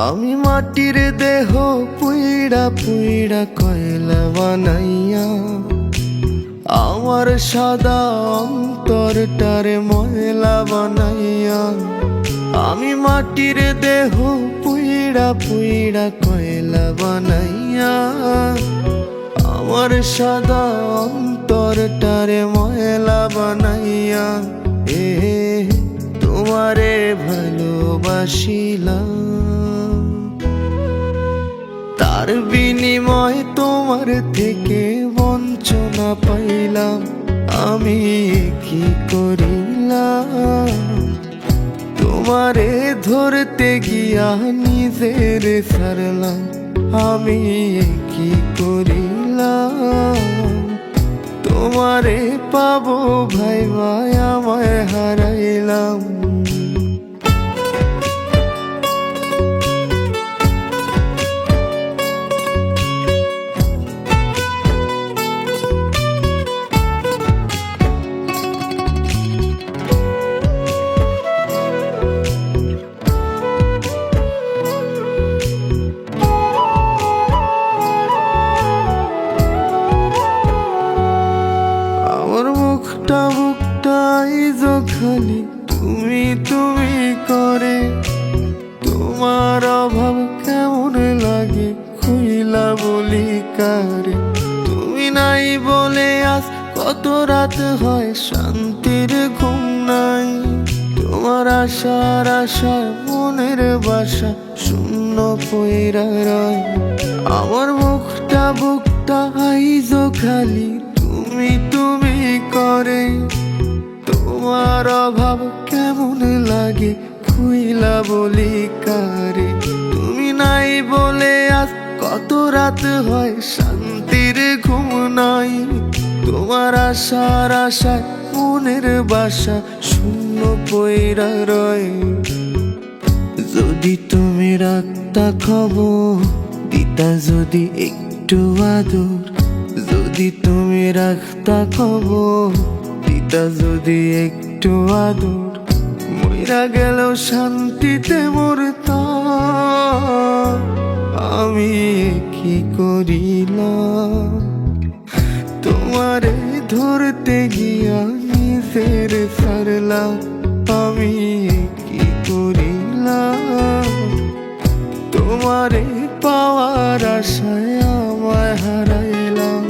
আমি মাটির দেহ পুইড়া পুইড়া কয়লা বানাইয়া আমার সাদা অন্তরটারে ময়লা বানাইয়া। আমি মাটির দেহ পুইড়া পুইড়া কয়লা বানাইয়া আমার সাদা অন্তরটারে ময়লা বানাইয়া। তোমারে ভালোবাসিলাম, তার বিনিময় তোমার থেকে বঞ্চনা পাইলাম। আমি কি করিলাম, তোমারে ধরতে গিয়া নিজের ছাড়লাম। আমি কি করিলাম, তোমারে পাবো ভাই ভাই আমায় হারাইলাম। বুকটা খালি তুমি তুমি করে, তোমার অভাব কেমন লাগে খুইলা বলি কারে। তুমি নাই বলে আজ কত রাত হয় শান্তির ঘুম নাই। তোমার আশার আশায় মনের বাসা শূন্য পইরা রয়। আমার বুকটা আইজো খালি তুমি তুমি করে, তোমার অভাব কেমন লাগে খুইলা বলি কারে। তুমি নাই বলে আজ কত রাত হয় শান্তির ঘুম নাই। তোমার আশার আশায় মনের বাসা শূন্য পইরা রয়। যদি তুমি রাখতা খবর দিতা যদি একটু আদর, যদি তুমি রাখতা খবর দিতা যদি একটু আদর, মইরা গেলেও শান্তিতে মরতাম। আমি কি করিলাম, তোমারে ধরতে গিয়া নিজের ছাড়লাম। আমি কি করিলাম, তোমারে পাওয়ার আশায় আমায় হারাইলাম।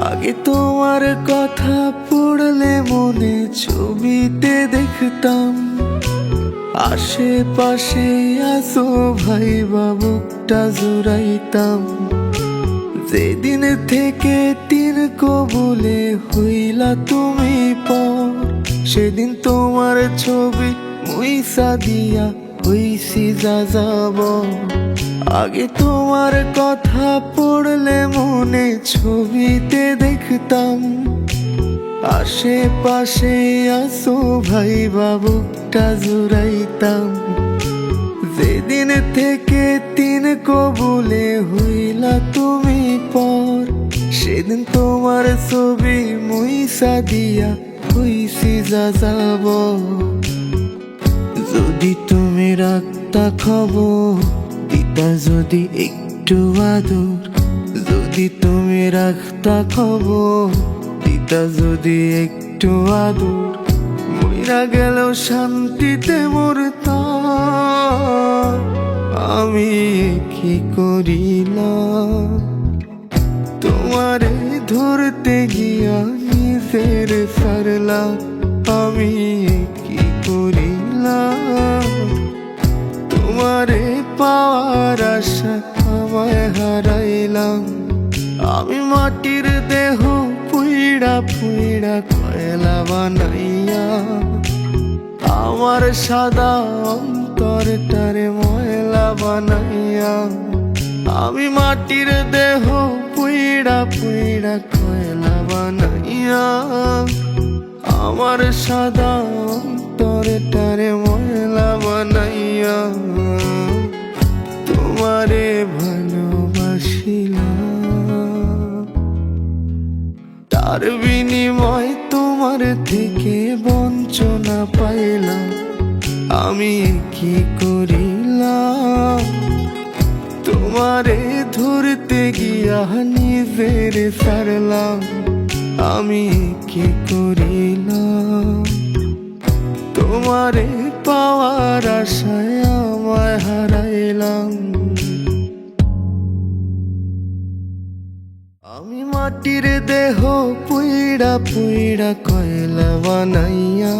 আগে তোমার কথা পড়লে মনে ছবিতে দেখতাম, আশেপাশে আসো ভাই বুকটা জুড়াইতাম। যেদিন থেকে তিন কবুলে হইলা তুমি পর, সেদিন তোমার ছবি মুইসা দিয়া হইছি যা যাব। আগে তোমার কথা পড়লে মনে ছবিতে দেখতাম, আশেপাশে আসো ভাই বুকটা জুড়াইতাম। যেদিন থেকে তিন কবুলে হইলা তুমি পর, সেদিন তোমার ছবি মুইসা দিয়া হইছি যা যাব। যদি তুমি রাখতা খবর দিতা যদি একটু আদর, যদি তুমি রাখতা খবর দিতা যদি একটু আদর, মইরা গেলেও শান্তিতে মরতাম। আমি কি করিলাম, তোমারে ধরতে গিয়া নিজের ছাড়লাম। আমি কি করিলাম, তোমারে পাওয়ার আশা আমায় হারাইলাম। আমি মাটির দেহ পুইড়া পুইড়া কয়লা বানাইয়া আমার সাদা অন্তরটারে ময়লা বানাইয়া। আমি মাটির দেহ পুইড়া পুইড়া কয়লা বানাইয়া আমার সাদা অন্তরটারে ময়লা বানাইয়া তোমারে ভালোবাসিলাম। তার বিনিময় তোমার থেকে বঞ্চনা পাইলাম। আমি কি করিলাম, তোমারে ধরতে গিয়া নিজের সারলাম। আমি কি করিলাম, তোমারে পাওয়ার আশায় আমায় হারাইলাম। আমি মাটির দেহ পুইড়া পুইড়া কয়লা বানাইয়া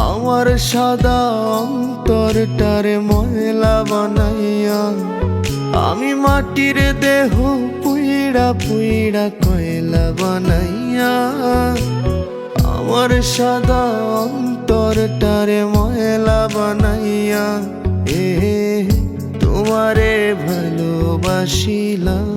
আমার সাদা অন্তরটারে ময়লা বানাইয়া। আমি মাটির দেহ পুইড়া পুইড়া কয়লা বানাইয়া আমার সাদা অন্তরটারে ময়লা বানাইয়া তোমারে ভালোবাসিলাম।